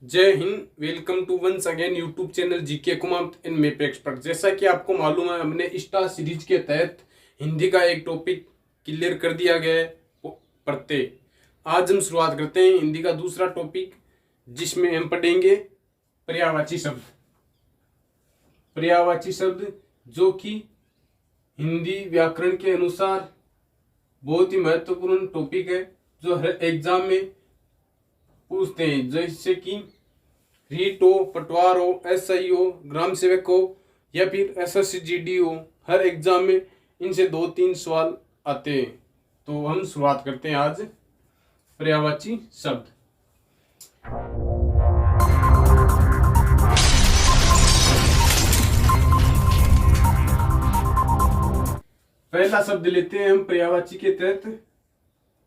जय Hind. Welcome to once again YouTube channel GK Kumar in map expert. जैसा कि आपको मालूम है, हमने स्टार सीरीज के तहत हिंदी का एक टॉपिक क्लियर कर दिया गया है पढ़ते। आज हम शुरुआत करते हैं हिंदी का दूसरा टॉपिक, जिसमें हम पढ़ेंगे पर्यायवाची शब्द। पर्यायवाची शब्द जो कि हिंदी व्याकरण के अनुसार बहुत ही महत्वपूर्ण टॉपिक है, जो हर एग्जाम में पूछते हैं। जैसे कि रीट हो, पटवार हो, एसआई हो, ग्राम सेवक हो या फिर एसएससी हो, हर एग्जाम में इनसे 2-3 सवाल आते हैं। तो हम शुरुआत करते हैं आज पर्यायवाची शब्द। पहला शब्द लेते हैं हम पर्यायवाची के तहत,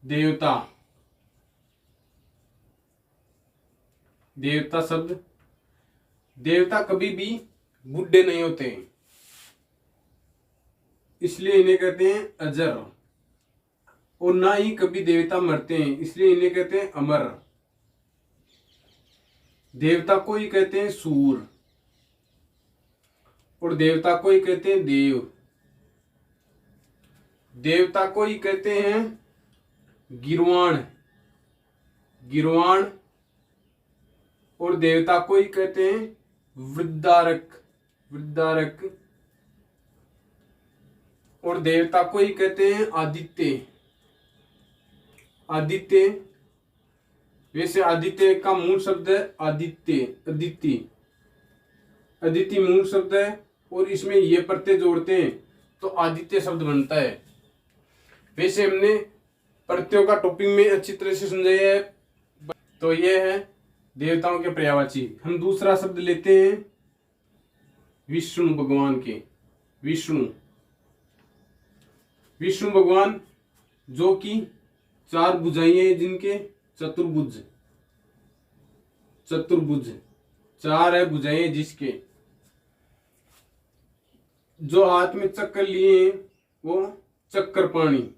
देवता। देवता शब्द, देवता कभी भी बूढ़े नहीं होते हैं, इसलिए इन्हें कहते हैं अजर। और ना ही कभी देवता मरते हैं, इसलिए इन्हें कहते हैं अमर। देवता को ही कहते हैं सूर, और देवता को ही कहते हैं देव। देवता को ही कहते हैं गिरवाण, गिरवाण। और देवता को ही कहते हैं वृद्धारक, वृद्धारक। और देवता को ही कहते हैं आदित्य, आदित्य। वैसे आदित्य का मूल शब्द है आदित्य, अदिति, अदिति मूल शब्द है। और इसमें ये प्रत्यय जोड़ते हैं तो आदित्य शब्द बनता है। वैसे हमने प्रत्ययों का टॉपिक में अच्छी तरह से समझाया है। तो ये है देवताओं के पर्यायवाची। हम दूसरा शब्द लेते हैं विष्णु भगवान के। विष्णु, विष्णु भगवान जो कि 4 भुजाएं हैं जिनके, चतुर्भुज, चतुर्भुज 4 है भुजाएं जिसके। जो हाथ में चक्कर लिए हैं वो चक्रपाणी,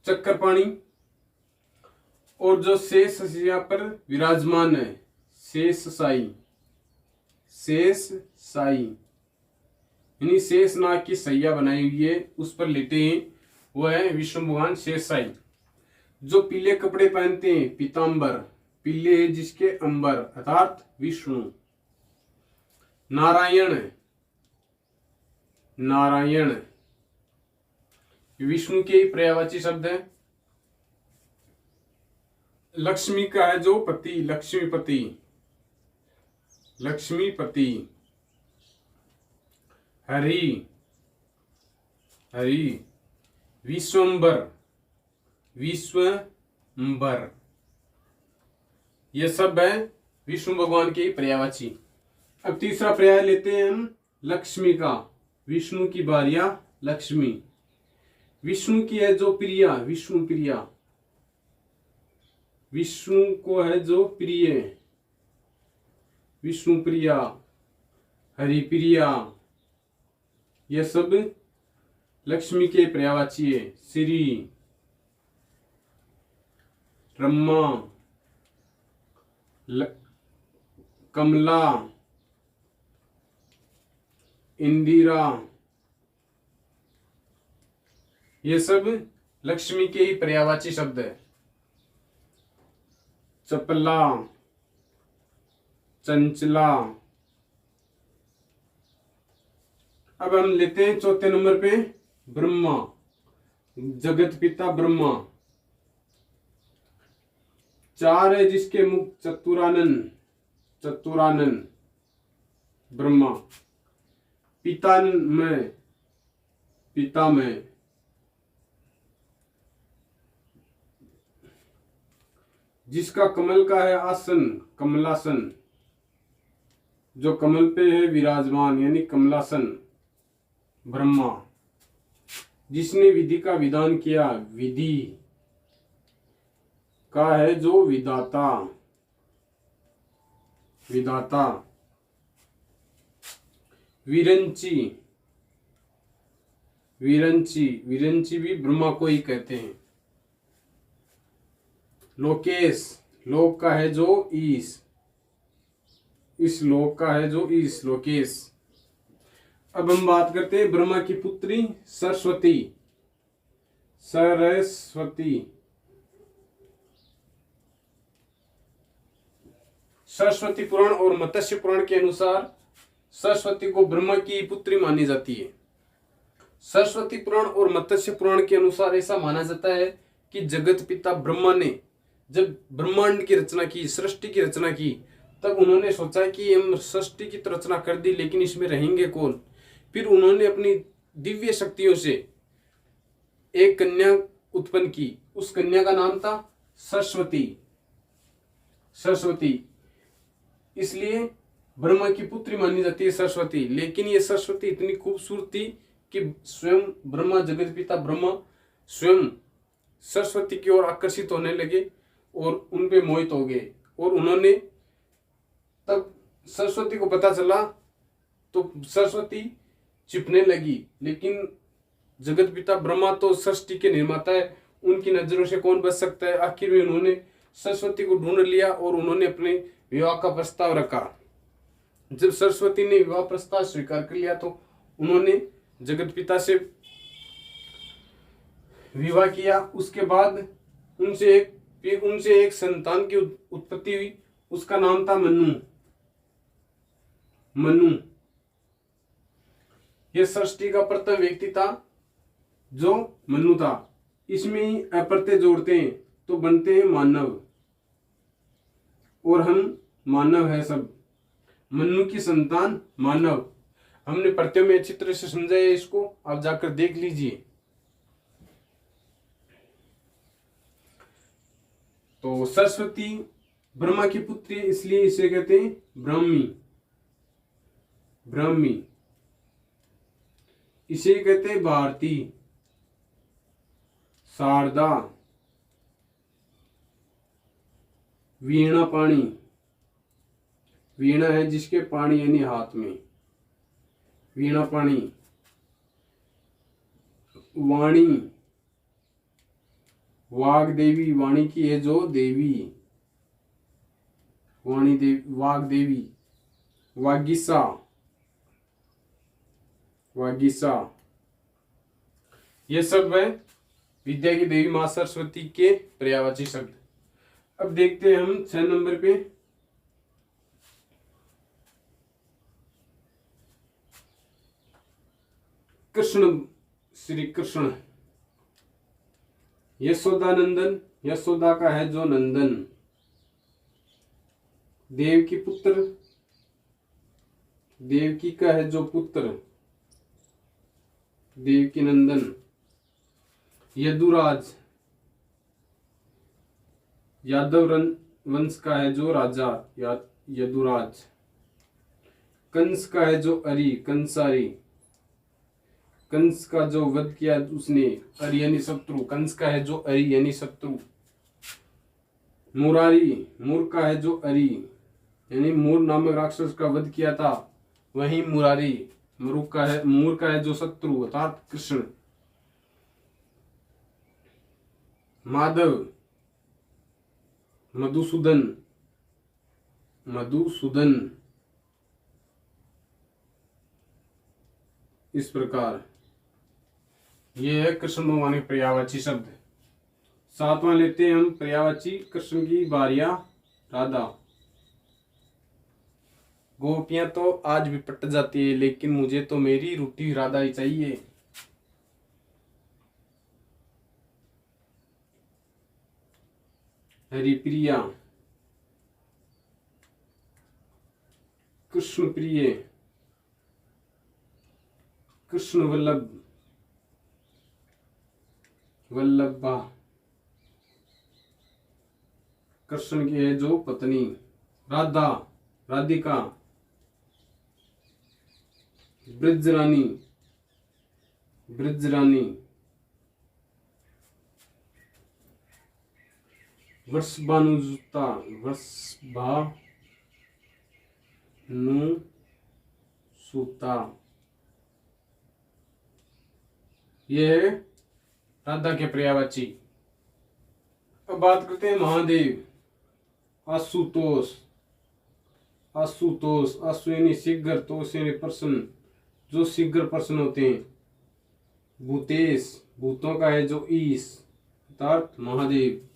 चक्रपाणी। और जो शेष शैया पर विराजमान है, शेष साई, शेष साई, यानी शेष नाग की सैया बनाई हुई है, उस पर लेटे हैं, वो है विष्णु भगवान शेष साई। जो पीले कपड़े पहनते हैं, पीतांबर, पीले है जिसके अंबर, अर्थात विष्णु। नारायण, नारायण विष्णु के ही पर्यायवाची शब्द है। लक्ष्मी का है जो पति, लक्ष्मीपति, लक्ष्मीपति। हरि, हरि। विश्वंबर, विश्वंबर। ये सब है विष्णु भगवान के पर्यायवाची। अब तीसरा पर्याय लेते हैं हम लक्ष्मी का। विष्णु की भार्या लक्ष्मी, विष्णु की है जो प्रिया, विष्णु प्रिया। विष्णु को है जो प्रिय, विष्णु प्रिया, हरि प्रिया। यह सब लक्ष्मी के पर्यायवाची है। श्री, ब्रह्मा, कमला, इंदिरा। ये सब लक्ष्मी के ही पर्यायवाची शब्द है। चपला, चंचला। अब हम लेते हैं चौथे नंबर पे ब्रह्मा, जगत पिता ब्रह्मा। 4 है जिसके मुख, चतुरानन, चतुरानन ब्रह्मा। पिता में, पिता में। जिसका कमल का है आसन, कमलासन, जो कमल पे है विराजमान, यानी कमलासन ब्रह्मा। जिसने विधि का विधान किया, विधि का है जो विधाता, विधाता। विरंची, विरंची, विरंची भी ब्रह्मा को ही कहते हैं। लोकेश, लोक का है जो ईश, इस लोक का है जो ईश, लोकेश। अब हम बात करते हैं ब्रह्मा की पुत्री सरस्वती। सरस्वती, सरस्वती पुराण और मत्स्य पुराण के अनुसार सरस्वती को ब्रह्मा की पुत्री मानी जाती है। सरस्वती पुराण और मत्स्य पुराण के अनुसार ऐसा माना जाता है कि जगत पिता ब्रह्मा ने जब ब्रह्मांड की रचना की, सृष्टि की रचना की, तब उन्होंने सोचा कि हम सृष्टि की तो रचना कर दी, लेकिन इसमें रहेंगे कौन। फिर उन्होंने अपनी दिव्य शक्तियों से एक कन्या उत्पन्न की। उस कन्या का नाम था सरस्वती। सरस्वती, इसलिए ब्रह्मा की पुत्री मानी जाती है सरस्वती। लेकिन ये सरस्वती इतनी खूबसूरत थी कि स्वयं ब्रह्मा, जगत पिता ब्रह्मा स्वयं सरस्वती की ओर आकर्षित होने लगे और उन पे मोहित हो गए। और उन्होंने, तब सरस्वती को पता चला तो सरस्वती छिपने लगी। लेकिन जगत पिता ब्रह्मा तो सृष्टि के निर्माता है, उनकी नजरों से कौन बच सकता है। आखिर में उन्होंने सरस्वती को ढूंढ लिया और उन्होंने अपने विवाह का प्रस्ताव रखा। जब सरस्वती ने विवाह प्रस्ताव स्वीकार कर लिया तो उन्होंने जगत पिता से विवाह किया। उसके बाद उनसे एक संतान की उत्पत्ति हुई, उसका नाम था मनु। मनु यह सृष्टि का प्रथम व्यक्ति था जो मनु था। इसमें ही अप्रत्यय जोड़ते हैं तो बनते हैं मानव, और हम मानव है सब। मनु की संतान मानव। हमने प्रत्यय में अच्छी तरह से समझाया, इसको आप जाकर देख लीजिए। तो सरस्वती ब्रह्मा की पुत्री, इसलिए इसे कहते हैं ब्राह्मी। ब्राह्मी, इसे कहते हैं भारती, शारदा, वीणा पाणी। वीणा है जिसके पाणी यानी हाथ में, वीणा पाणी। वाणी, वाग देवी, वाणी की है जो देवी, वाणी देवी, वाग देवी। वागीसा, वागीसा, ये सब है विद्या की देवी मां सरस्वती के पर्यायवाची शब्द। अब देखते हैं हम 6 नंबर पे कृष्ण, श्री कृष्ण। यशोदानंदन, यशोदा का है जो नंदन, देवकी पुत्र, देवकी का है जो पुत्र, देवकी नंदन। यदुराज, यादव वंश का है जो राजा, यदुराज। कंस का है जो अरि, कंसारी। कंस का जो वध किया उसने, अरि यानी शत्रु, कंस का है जो अरि यानी शत्रु। मुरारी, मूर का है जो अरि यानी मूर नामक राक्षस का वध किया था, वही मुरारी। मूर का है जो शत्रु अर्थात कृष्ण। माधव, मधुसूदन, मधुसूदन। इस प्रकार ये है कृष्ण भगवान के पर्यायवाची शब्द। 7वां लेते हैं हम पर्यायवाची कृष्ण की बारिया, राधा। गोपियां तो आज भी पट जाती है, लेकिन मुझे तो मेरी रूठी राधा ही चाहिए। हरिप्रिया, कृष्ण प्रिय, कृष्ण वल्लभ, वल्लभा। कृष्ण की है जो पत्नी, राधा, राधिका। ब्रजरानी, ब्रजरानी। वृषभानुसुता, वृषभानुसुता। ये है राधा के पर्यायवाची। अब बात करते हैं महादेव। आशुतोष, आशुतोष, आशु यानी शीघ्र, तोष यानी प्रश्न, जो शीघ्र प्रश्न होते हैं। भूतेश, भूतों का है जो ईश, अर्थात महादेव।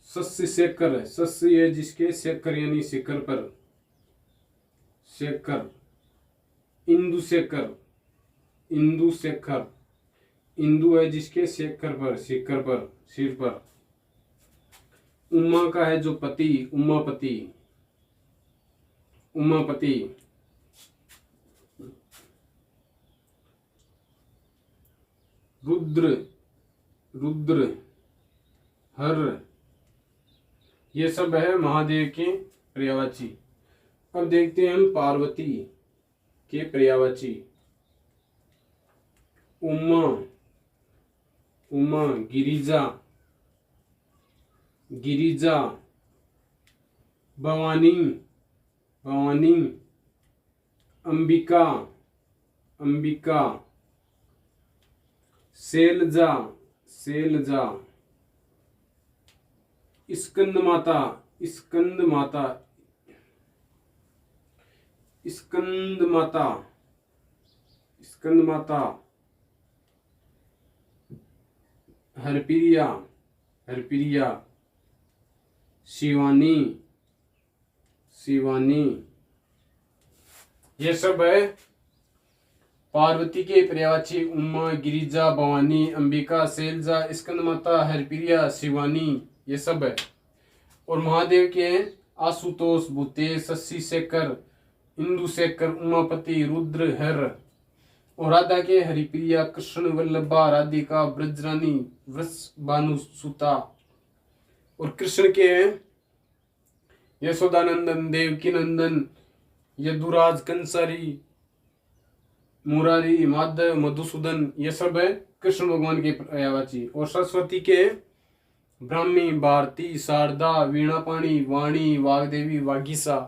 शस्य शेखर, शस्य है जिसके शेखर यानी शिखर पर, शेखर। इंदु शेखर, इंदु शेखर, इंदु है जिसके शेखर पर, शिखर पर, सिर पर। उमा का है जो पति, उमापति, उमापति। रुद्र, रुद्र, हर, ये सब है महादेव के पर्यायवाची। अब देखते हैं हम पार्वती के पर्यायवाची। उमा, उमा, गिरिजा, गिरिजा। भवानी, भवानी। अंबिका, अंबिका। शैलजा, शैलजा। स्कंद माता, स्कंद माता, स्कंद माता, स्कंद माता। हरप्रिया, हरप्रिया। शिवानी, शिवानी। ये सब है पार्वती के पर्यायवाची। उमा, गिरिजा, भवानी, अंबिका, शैलजा, स्कंदमाता, हरप्रिया, शिवानी, ये सब है। और महादेव के हैं आशुतोष, भूतेश, शशि शेखर, इंदु शेखर, उमापति, रुद्र, हर। और राधा के हरिप्रिया, कृष्ण वल्लभा, राधिका, ब्रजरानी, वृष भानु सुता। और कृष्ण के हैं यशोदानंदन, देवकी नंदन, यदुराज, कंसारी, मुरारी, माधव, मधुसूदन, ये सब है कृष्ण भगवान के पर्यायवाची। और सरस्वती के ब्राह्मी, भारती, शारदा, वीणापाणी, वाणी, वाग्देवी, वागीसा।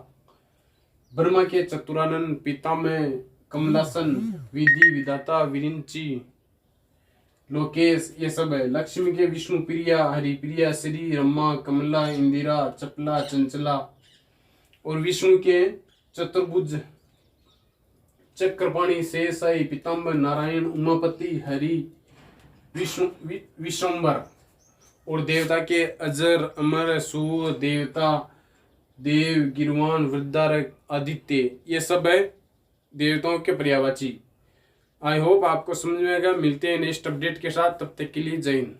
ब्रह्मा के चतुरानन, पितामह, कमलासन, विधि, विधाता, विरिंची, लोकेश, ये सब है। लक्ष्मी के विष्णु प्रिया, हरिप्रिया, श्री, रम्मा, कमला, इंदिरा, चपला, चंचला। और विष्णु के चतुर्भुज, चक्रपाणी, शेषाई, पीताम्बर, नारायण, उमापति, हरि, विष्णु, विश्वम्बर। और देवता के अजर, अमर, सूर्य, देवता, देव, गिरवान, वृद्धारक, आदित्य, ये सब है देवताओं के पर्यायवाची। आई होप आपको समझ में आएगा। मिलते हैं नेक्स्ट अपडेट के साथ, तब तक के लिए जय हिंद।